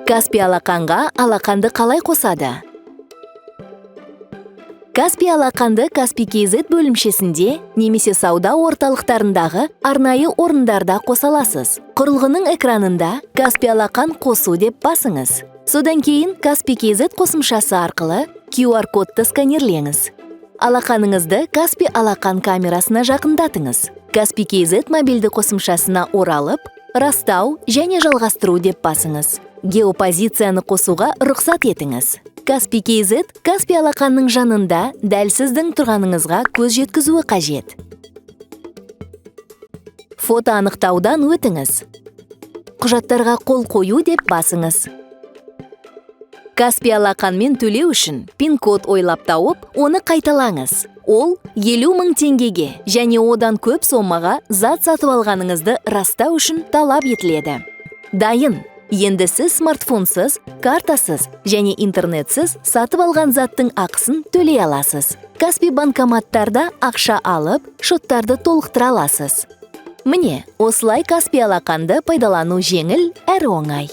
Каспий алақанға алақанды қалай қосады? Каспий алақанды Каспий KZ бөлімшесінде немесе сауда орталықтарындағы арнайы орындарда қоса аласыз. Құрылғының экранында Каспий алақан қосу деп басыңыз. Содан кейін Каспий KZ қосымшасы арқылы QR-кодты сканерлеңіз. Алақаныңызды Каспий алақан камерасына жақындатыңыз. Каспий KZ мобильді қосымшасына оралып, растау және жалғастыру деп басыңыз. Геопозицияны қосуға рұқсат етіңіз. Каспий KZ Каспий алақанның жанында дәл сіздің тұрғаныңызға көз жеткізуі қажет. Фото анықтаудан өтіңіз. Құжаттарға қол қою деп басыңыз. Каспий алақанмен төлеу үшін пин-код ойлап тауып, оны қайталаңыз. Ол 50 000 теңгеге және одан көп сомаға зат сатып алғаныңызды растау үшін талап етіледі. Дайын. Енді сіз смартфонсыз, картасыз және интернетсіз сатып алған заттың ақысын төлей аласыз. Каспий банкоматтарда ақша алып, шоттарды толықтыра аласыз. Міне, осылай Каспий алақанды пайдалану жеңіл әрі оңай.